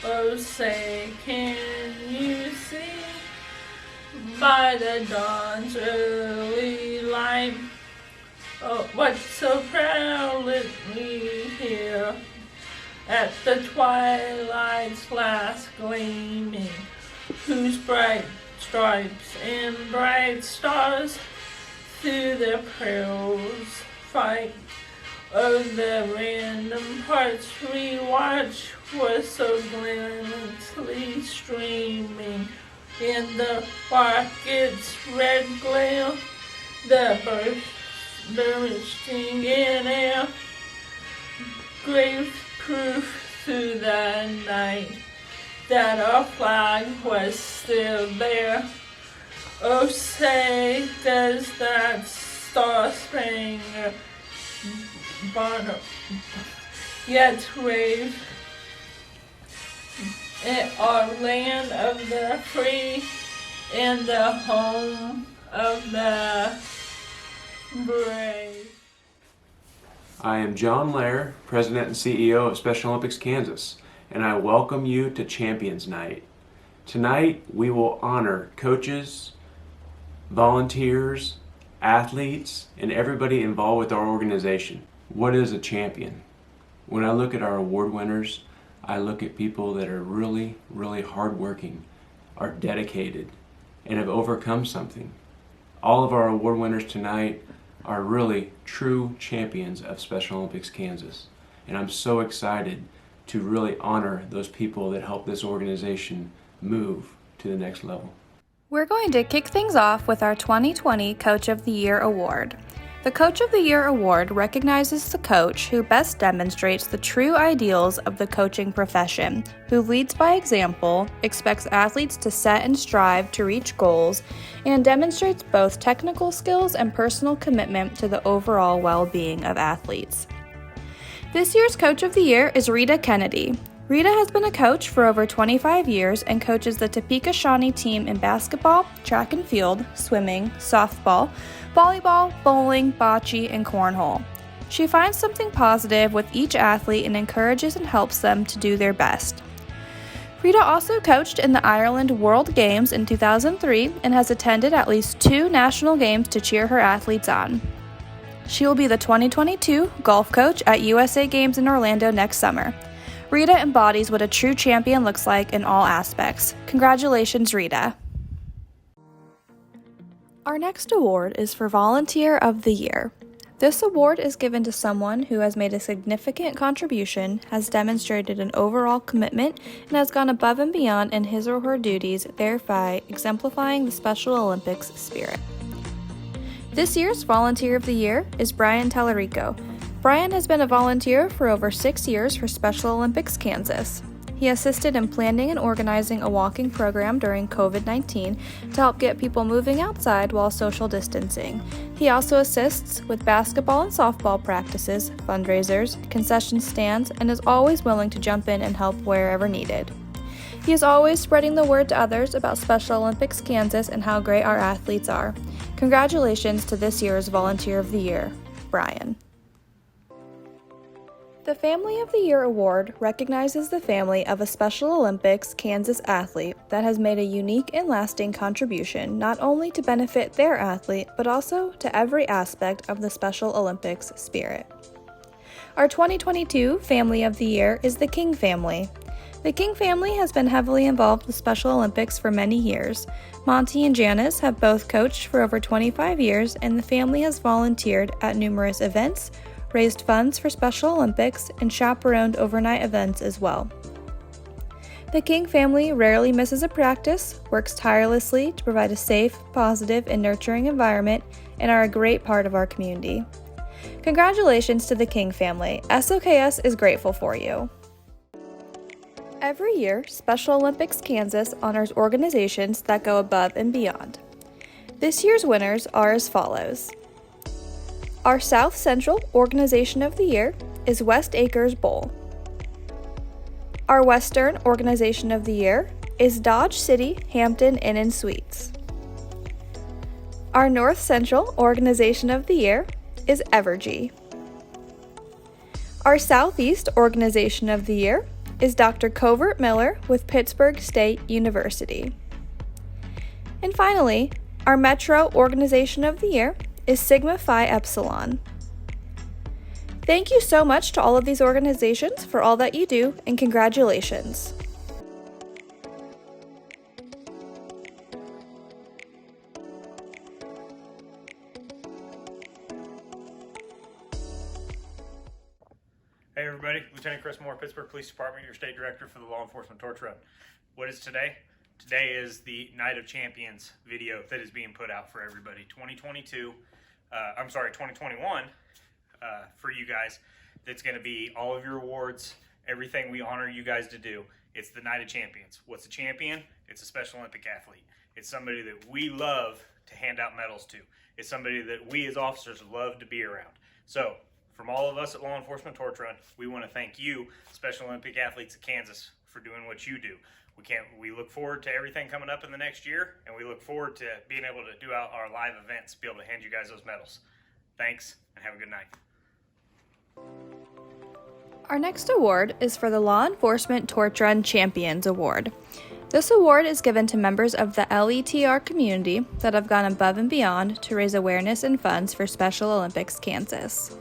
Oh, say, can you see by the dawn's early light? Oh, what so proudly here at the twilight's last gleaming, whose bright stripes and bright stars through the pearls fight. Oh, the random parts we watch was so gallantly streaming in the rocket's red glare, the bursting in air, grave proof through the night that our flag was still there. Oh, say, does that star-spangled banner yet wave in our land of the free and the home of the brave? I am John Lair, President and CEO of Special Olympics Kansas, and I welcome you to Champions Night. Tonight, we will honor coaches, volunteers, athletes, and everybody involved with our organization. What is a champion? When I look at our award winners, I look at people that are really, really hardworking, are dedicated, and have overcome something. All of our award winners tonight are really true champions of Special Olympics Kansas. And I'm so excited to really honor those people that help this organization move to the next level. We're going to kick things off with our 2020 Coach of the Year Award. The Coach of the Year Award recognizes the coach who best demonstrates the true ideals of the coaching profession, who leads by example, expects athletes to set and strive to reach goals, and demonstrates both technical skills and personal commitment to the overall well-being of athletes. This year's Coach of the Year is Rita Kennedy. Rita has been a coach for over 25 years and coaches the Topeka Shawnee team in basketball, track and field, swimming, softball, volleyball, bowling, bocce, and cornhole. She finds something positive with each athlete and encourages and helps them to do their best. Rita also coached in the Ireland World Games in 2003 and has attended at least 2 national games to cheer her athletes on. She will be the 2022 golf coach at USA Games in Orlando next summer. Rita embodies what a true champion looks like in all aspects. Congratulations, Rita. Our next award is for Volunteer of the Year. This award is given to someone who has made a significant contribution, has demonstrated an overall commitment, and has gone above and beyond in his or her duties, thereby exemplifying the Special Olympics spirit. This year's Volunteer of the Year is Brian Tallarico. Brian has been a volunteer for over 6 years for Special Olympics Kansas. He assisted in planning and organizing a walking program during COVID-19 to help get people moving outside while social distancing. He also assists with basketball and softball practices, fundraisers, concession stands, and is always willing to jump in and help wherever needed. He is always spreading the word to others about Special Olympics Kansas and how great our athletes are. Congratulations to this year's Volunteer of the Year, Brian. The Family of the Year Award recognizes the family of a Special Olympics Kansas athlete that has made a unique and lasting contribution not only to benefit their athlete, but also to every aspect of the Special Olympics spirit. Our 2022 Family of the Year is the King family. The King family has been heavily involved with Special Olympics for many years. Monty and Janice have both coached for over 25 years, and the family has volunteered at numerous events, raised funds for Special Olympics, and chaperoned overnight events as well. The King family rarely misses a practice, works tirelessly to provide a safe, positive, and nurturing environment, and are a great part of our community. Congratulations to the King family. SOKS is grateful for you. Every year, Special Olympics Kansas honors organizations that go above and beyond. This year's winners are as follows. Our South Central Organization of the Year is West Acres Bowl. Our Western Organization of the Year is Dodge City Hampton Inn & Suites. Our North Central Organization of the Year is Evergy. Our Southeast Organization of the Year is Dr. Covert Miller with Pittsburg State University. And finally, our Metro Organization of the Year is Sigma Phi Epsilon. Thank you so much to all of these organizations for all that you do, and congratulations. Hey everybody, Lieutenant Chris Moore, Pittsburgh Police Department, your State Director for the Law Enforcement Torch Run. What is today? Today is the Night of Champions video that is being put out for everybody. 2021 for you guys. That's going to be all of your awards, everything we honor you guys to do. It's the Night of Champions. What's a champion? It's a Special Olympic athlete. It's somebody that we love to hand out medals to. It's somebody that we as officers love to be around. So, from all of us at Law Enforcement Torch Run, we want to thank you, Special Olympic athletes of Kansas, for doing what you do. We look forward to everything coming up in the next year, and we look forward to being able to do out our live events, be able to hand you guys those medals. Thanks, and have a good night. Our next award is for the Law Enforcement Torch Run Champions Award. This award is given to members of the LETR community that have gone above and beyond to raise awareness and funds for Special Olympics Kansas.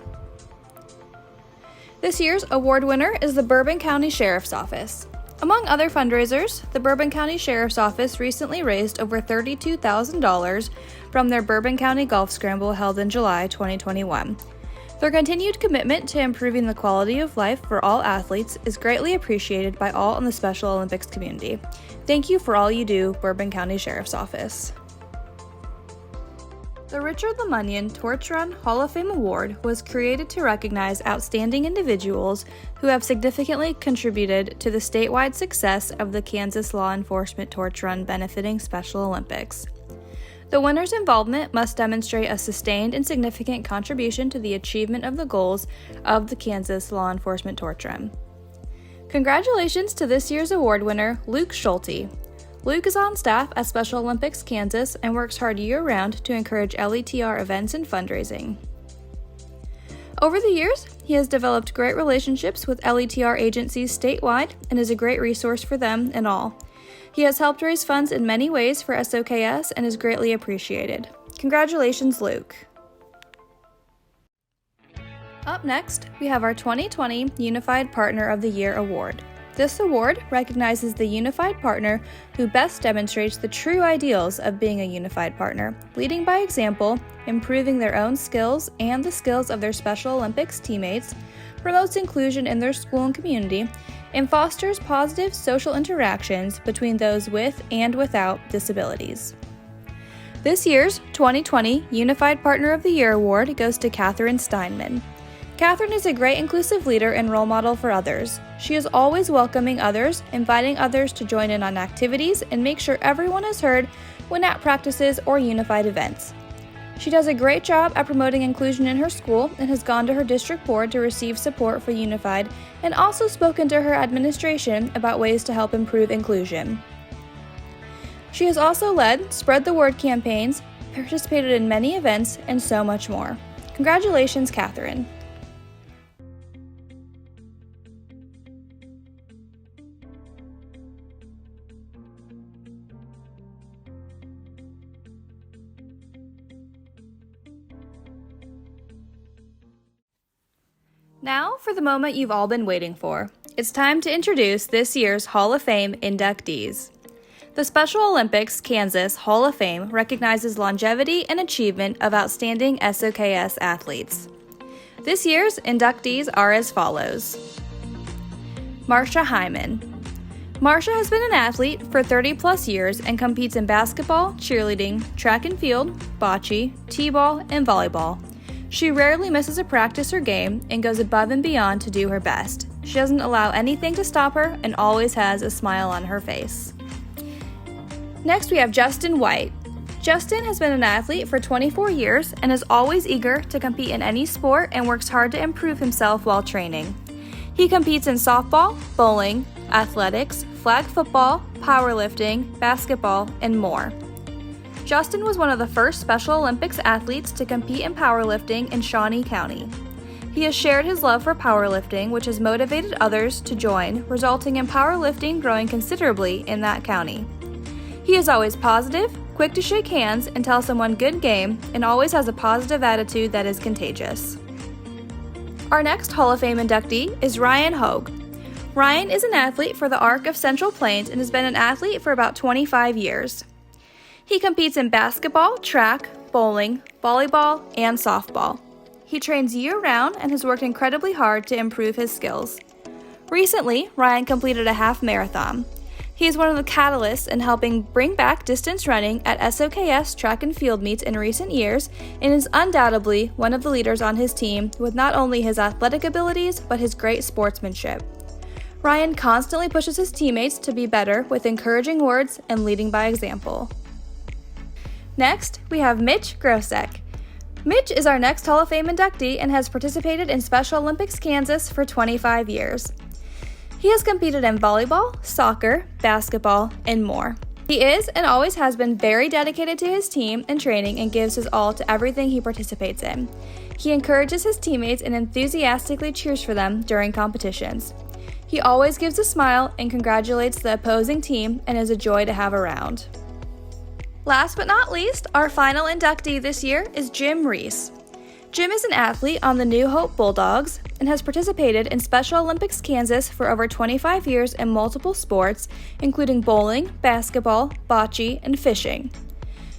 This year's award winner is the Bourbon County Sheriff's Office. Among other fundraisers, the Bourbon County Sheriff's Office recently raised over $32,000 from their Bourbon County Golf Scramble held in July 2021. Their continued commitment to improving the quality of life for all athletes is greatly appreciated by all in the Special Olympics community. Thank you for all you do, Bourbon County Sheriff's Office. The Richard LeMunyon Torch Run Hall of Fame Award was created to recognize outstanding individuals who have significantly contributed to the statewide success of the Kansas Law Enforcement Torch Run benefiting Special Olympics. The winner's involvement must demonstrate a sustained and significant contribution to the achievement of the goals of the Kansas Law Enforcement Torch Run. Congratulations to this year's award winner, Luke Schulte. Luke is on staff at Special Olympics Kansas and works hard year-round to encourage LETR events and fundraising. Over the years, he has developed great relationships with LETR agencies statewide and is a great resource for them and all. He has helped raise funds in many ways for SOKS and is greatly appreciated. Congratulations, Luke. Up next, we have our 2020 Unified Partner of the Year Award. This award recognizes the unified partner who best demonstrates the true ideals of being a unified partner, leading by example, improving their own skills and the skills of their Special Olympics teammates, promotes inclusion in their school and community, and fosters positive social interactions between those with and without disabilities. This year's 2020 Unified Partner of the Year Award goes to Catherine Steinman. Catherine is a great inclusive leader and role model for others. She is always welcoming others, inviting others to join in on activities, and make sure everyone is heard when at practices or unified events. She does a great job at promoting inclusion in her school and has gone to her district board to receive support for Unified and also spoken to her administration about ways to help improve inclusion. She has also led Spread the Word campaigns, participated in many events, and so much more. Congratulations, Catherine. Now for the moment you've all been waiting for. It's time to introduce this year's Hall of Fame inductees. The Special Olympics Kansas Hall of Fame recognizes longevity and achievement of outstanding SOKS athletes. This year's inductees are as follows. Marcia Hyman. Marcia has been an athlete for 30 plus years and competes in basketball, cheerleading, track and field, bocce, t-ball, and volleyball. She rarely misses a practice or game and goes above and beyond to do her best. She doesn't allow anything to stop her and always has a smile on her face. Next, we have Justin White. Justin has been an athlete for 24 years and is always eager to compete in any sport and works hard to improve himself while training. He competes in softball, bowling, athletics, flag football, powerlifting, basketball, and more. Justin was one of the first Special Olympics athletes to compete in powerlifting in Shawnee County. He has shared his love for powerlifting, which has motivated others to join, resulting in powerlifting growing considerably in that county. He is always positive, quick to shake hands and tell someone good game, and always has a positive attitude that is contagious. Our next Hall of Fame inductee is Ryan Hogue. Ryan is an athlete for the Arc of Central Plains and has been an athlete for about 25 years. He competes in basketball, track, bowling, volleyball, and softball. He trains year-round and has worked incredibly hard to improve his skills. Recently, Ryan completed a half marathon. He is one of the catalysts in helping bring back distance running at SOKS track and field meets in recent years and is undoubtedly one of the leaders on his team with not only his athletic abilities but his great sportsmanship. Ryan constantly pushes his teammates to be better with encouraging words and leading by example. Next, we have Mitch Grosek. Mitch is our next Hall of Fame inductee and has participated in Special Olympics Kansas for 25 years. He has competed in volleyball, soccer, basketball, and more. He is and always has been very dedicated to his team and training and gives his all to everything he participates in. He encourages his teammates and enthusiastically cheers for them during competitions. He always gives a smile and congratulates the opposing team and is a joy to have around. Last but not least, our final inductee this year is Jim Reese. Jim is an athlete on the New Hope Bulldogs and has participated in Special Olympics Kansas for over 25 years in multiple sports, including bowling, basketball, bocce, and fishing.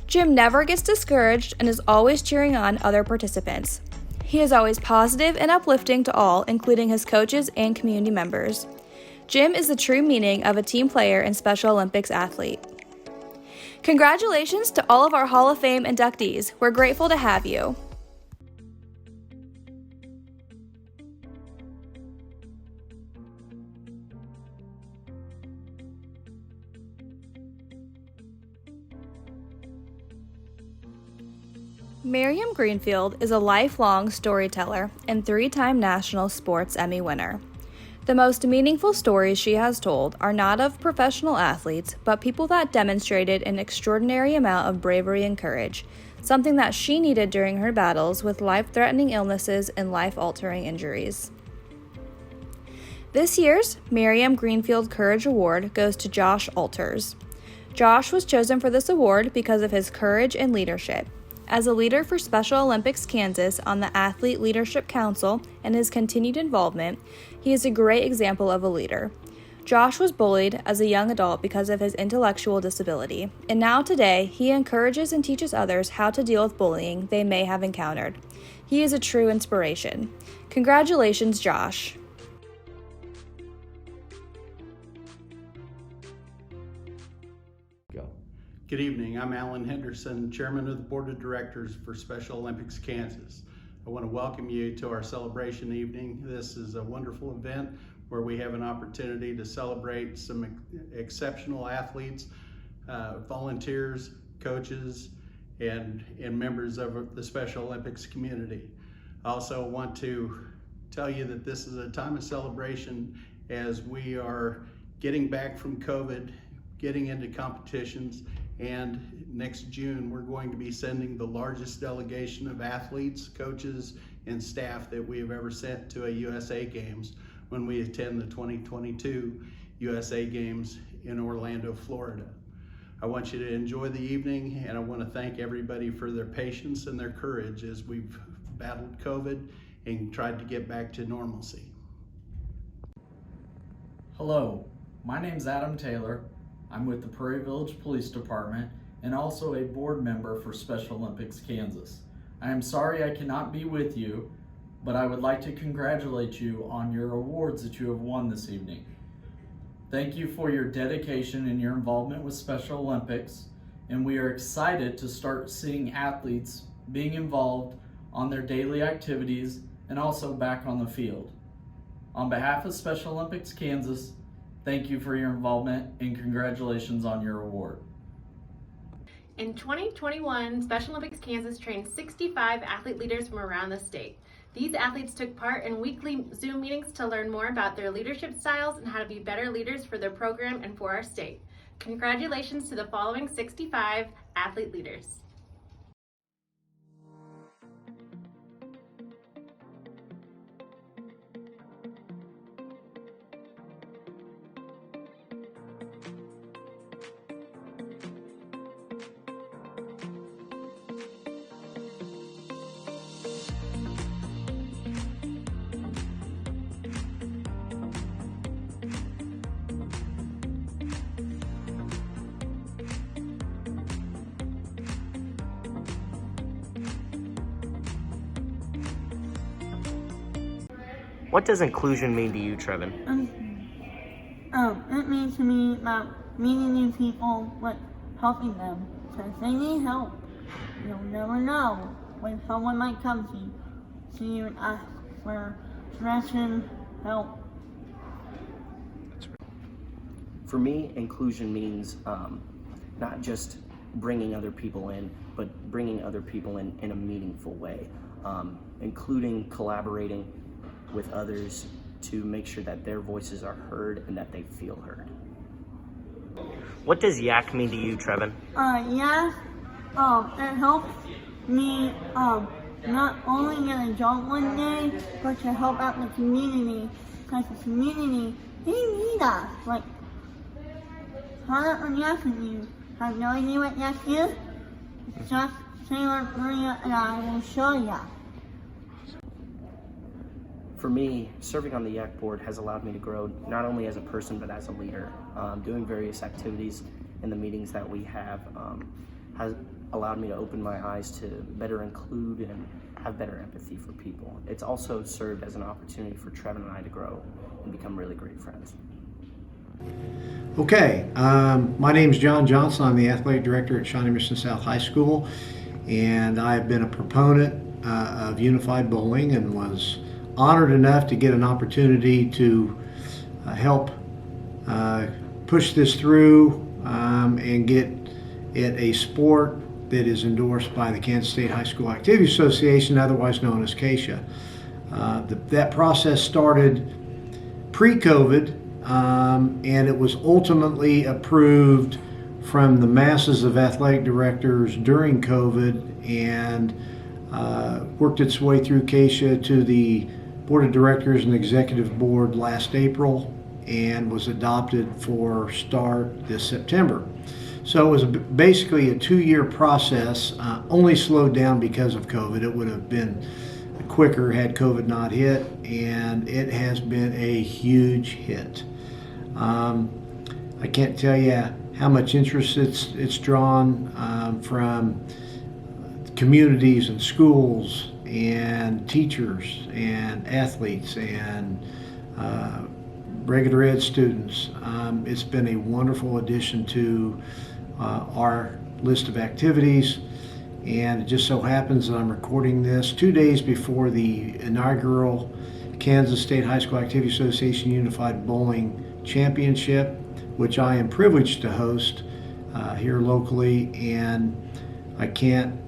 Jim never gets discouraged and is always cheering on other participants. He is always positive and uplifting to all, including his coaches and community members. Jim is the true meaning of a team player and Special Olympics athlete. Congratulations to all of our Hall of Fame inductees. We're grateful to have you. Miriam Greenfield is a lifelong storyteller and 3-time National Sports Emmy winner. The most meaningful stories she has told are not of professional athletes, but people that demonstrated an extraordinary amount of bravery and courage, something that she needed during her battles with life-threatening illnesses and life-altering injuries. This year's Miriam Greenfield Courage Award goes to Josh Alters. Josh was chosen for this award because of his courage and leadership. As a leader for Special Olympics Kansas on the Athlete Leadership Council and his continued involvement, he is a great example of a leader. Josh was bullied as a young adult because of his intellectual disability, and now today he encourages and teaches others how to deal with bullying they may have encountered. He is a true inspiration. Congratulations, Josh. Good evening. I'm Alan Henderson, Chairman of the Board of Directors for Special Olympics Kansas. I want to welcome you to our celebration evening. This is a wonderful event where we have an opportunity to celebrate some exceptional athletes, volunteers, coaches, and members of the Special Olympics community. I also want to tell you that this is a time of celebration as we are getting back from COVID, getting into competitions, and next June we're going to be sending the largest delegation of athletes, coaches, and staff that we have ever sent to a USA Games when we attend the 2022 USA Games in Orlando, Florida. I want you to enjoy the evening, and I want to thank everybody for their patience and their courage as we've battled COVID and tried to get back to normalcy. Hello, my name's Adam Taylor. I'm with the Prairie Village Police Department and also a board member for Special Olympics Kansas. I am sorry I cannot be with you, but I would like to congratulate you on your awards that you have won this evening. Thank you for your dedication and your involvement with Special Olympics, and we are excited to start seeing athletes being involved on their daily activities and also back on the field. On behalf of Special Olympics Kansas, thank you for your involvement and congratulations on your award. In 2021, Special Olympics Kansas trained 65 athlete leaders from around the state. These athletes took part in weekly Zoom meetings to learn more about their leadership styles and how to be better leaders for their program and for our state. Congratulations to the following 65 athlete leaders. What does inclusion mean to you, Trevin? It means to me about meeting new people, but helping them. Because they need help. You'll never know when someone might come to you and ask for direction, help. For me, inclusion means not just bringing other people in, but bringing other people in a meaningful way, including collaborating with others to make sure that their voices are heard and that they feel heard. What does YAC mean to you, Trevin? It helps me not only get a job one day, but to help out the community. Because the community, they need us. Like, Hannah and YAC and you have no idea what YAC is? It's just Taylor, Maria, and I will show ya. For me, serving on the YAC board has allowed me to grow not only as a person but as a leader. Doing various activities in the meetings that we have has allowed me to open my eyes to better include and have better empathy for people. It's also served as an opportunity for Trevin and I to grow and become really great friends. Okay, my name is John Johnson. I'm the athletic director at Shawnee Mission South High School, and I've been a proponent of unified bowling and was honored enough to get an opportunity to help push this through and get it a sport that is endorsed by the Kansas State High School Activity Association, otherwise known as KSHA. That process started pre-COVID, and it was ultimately approved from the masses of athletic directors during COVID, and worked its way through KSHA to the Board of Directors and Executive Board last April, and was adopted for start this September. So it was basically a 2-year process, only slowed down because of COVID. It would have been quicker had COVID not hit, and it has been a huge hit. I can't tell you how much interest it's drawn from communities and schools and teachers and athletes and regular ed students. It's been a wonderful addition to our list of activities, and it just so happens that I'm recording this 2 days before the inaugural Kansas State High School Activity Association Unified Bowling Championship, which I am privileged to host here locally, and I can't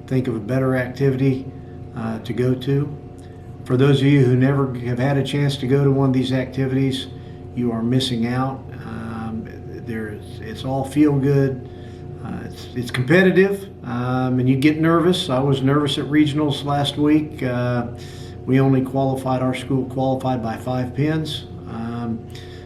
think of a better activity to go to. For those of you who never have had a chance to go to one of these activities, you are missing out. It's all feel good. It's competitive, and you get nervous. I was nervous at regionals last week. We only qualified, our school qualified by 5 pins.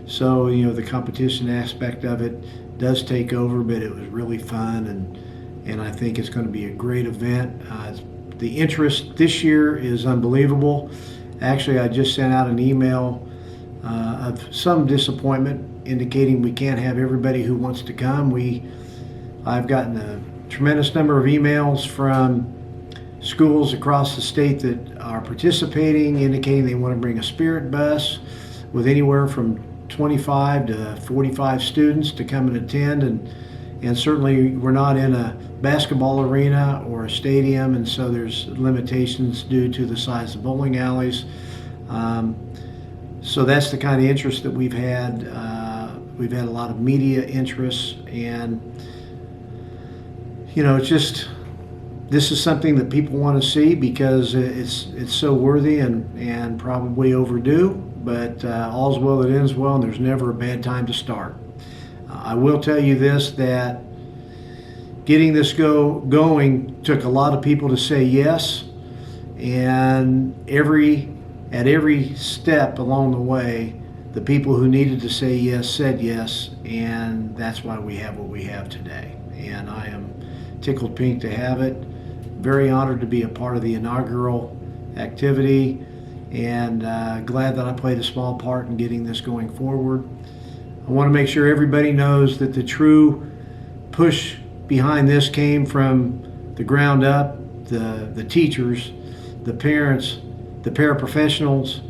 So, the competition aspect of it does take over, but it was really fun, and I think it's going to be a great event. The interest this year is unbelievable. Actually, I just sent out an email of some disappointment indicating we can't have everybody who wants to come. I've gotten a tremendous number of emails from schools across the state that are participating, indicating they want to bring a spirit bus with anywhere from 25 to 45 students to come and attend, and certainly we're not in a basketball arena or a stadium, and so there's limitations due to the size of bowling alleys. So that's the kind of interest that we've had. We've had a lot of media interest, and it's just, this is something that people want to see because it's so worthy and probably overdue, but all's well that ends well, and there's never a bad time to start. I will tell you this, that getting this going took a lot of people to say yes, and at every step along the way, the people who needed to say yes said yes, and that's why we have what we have today. And I am tickled pink to have it. Very honored to be a part of the inaugural activity, and glad that I played a small part in getting this going forward. I want to make sure everybody knows that the true push behind this came from the ground up, the teachers, the parents, the paraprofessionals,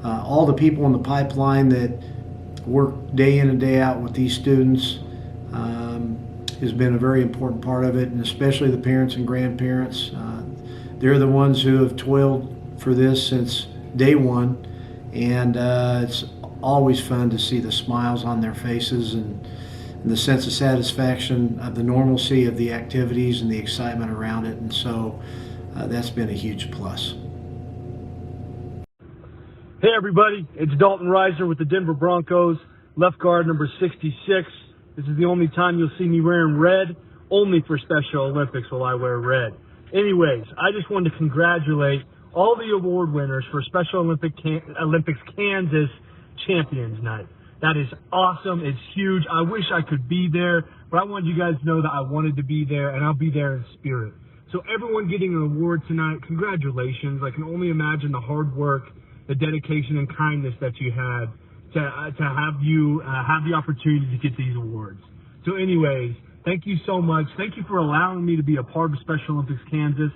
all the people in the pipeline that work day in and day out with these students has been a very important part of it, and especially the parents and grandparents. They're the ones who have toiled for this since day one, and it's always fun to see the smiles on their faces and the sense of satisfaction of the normalcy of the activities and the excitement around it, and so that's been a huge plus. Hey everybody, it's Dalton Reiser with the Denver Broncos, left guard number 66. This is the only time you'll see me wearing red. Only for Special Olympics will I wear red. Anyways, I just wanted to congratulate all the award winners for Special Olympics Kansas Champions Night. That is awesome. It's huge. I wish I could be there, but I wanted you guys to know that I wanted to be there, and I'll be there in spirit. So everyone getting an award tonight, congratulations. I can only imagine the hard work, the dedication and kindness that you had to have you have the opportunity to get these awards. So anyways, thank you so much. Thank you for allowing me to be a part of Special Olympics Kansas.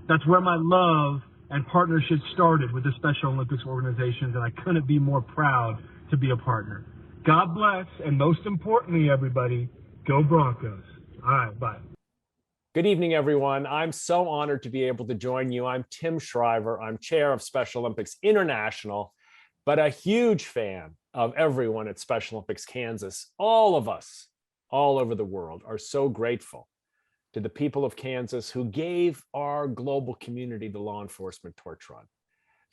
That's where my love and partnership started with the Special Olympics organizations, and I couldn't be more proud to be a partner. God bless, and most importantly, everybody, go Broncos. All right, bye. Good evening, everyone. I'm so honored to be able to join you. I'm Tim Shriver. I'm chair of Special Olympics International, but a huge fan of everyone at Special Olympics Kansas. All of us, all over the world, are so grateful to the people of Kansas who gave our global community the law enforcement torch run.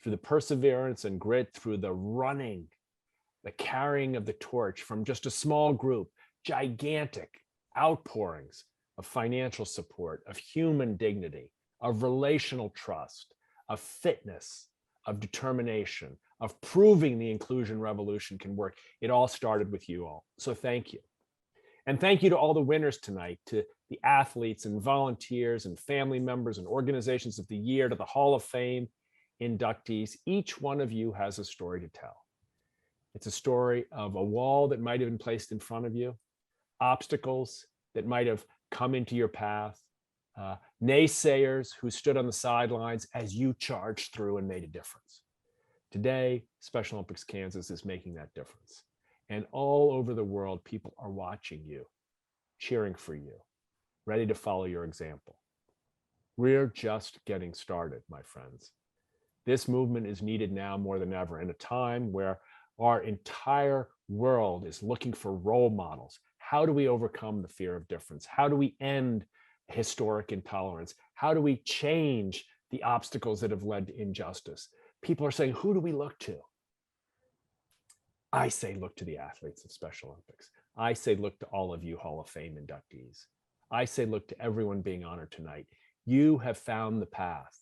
Through the perseverance and grit, through the running, the carrying of the torch from just a small group, gigantic outpourings of financial support, of human dignity, of relational trust, of fitness, of determination, of proving the inclusion revolution can work. It all started with you all. So thank you. And thank you to all the winners tonight, to the athletes and volunteers and family members and organizations of the year, to the Hall of Fame inductees. Each one of you has a story to tell. It's a story of a wall that might have been placed in front of you, obstacles that might have come into your path, naysayers who stood on the sidelines as you charged through and made a difference. Today, Special Olympics Kansas is making that difference. And all over the world, people are watching you, cheering for you, ready to follow your example. We're just getting started, my friends. This movement is needed now more than ever, in a time where our entire world is looking for role models. How do we overcome the fear of difference? How do we end historic intolerance? How do we change the obstacles that have led to injustice? People are saying, who do we look to? I say, look to the athletes of Special Olympics. I say, look to all of you Hall of Fame inductees. I say, look to everyone being honored tonight. You have found the path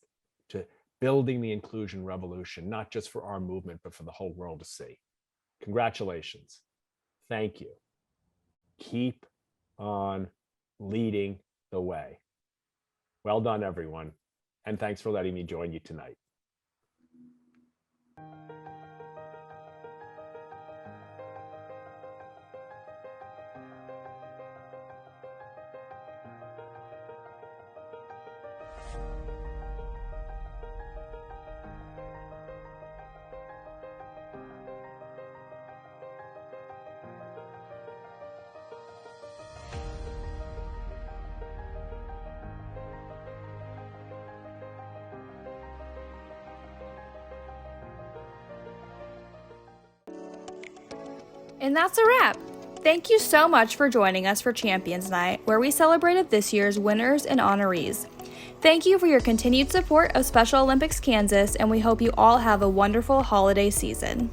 to building the inclusion revolution, not just for our movement, but for the whole world to see. Congratulations. Thank you. Keep on leading the way. Well done, everyone. And thanks for letting me join you tonight. And that's a wrap. Thank you so much for joining us for Champions Night, where we celebrated this year's winners and honorees. Thank you for your continued support of Special Olympics Kansas, and we hope you all have a wonderful holiday season.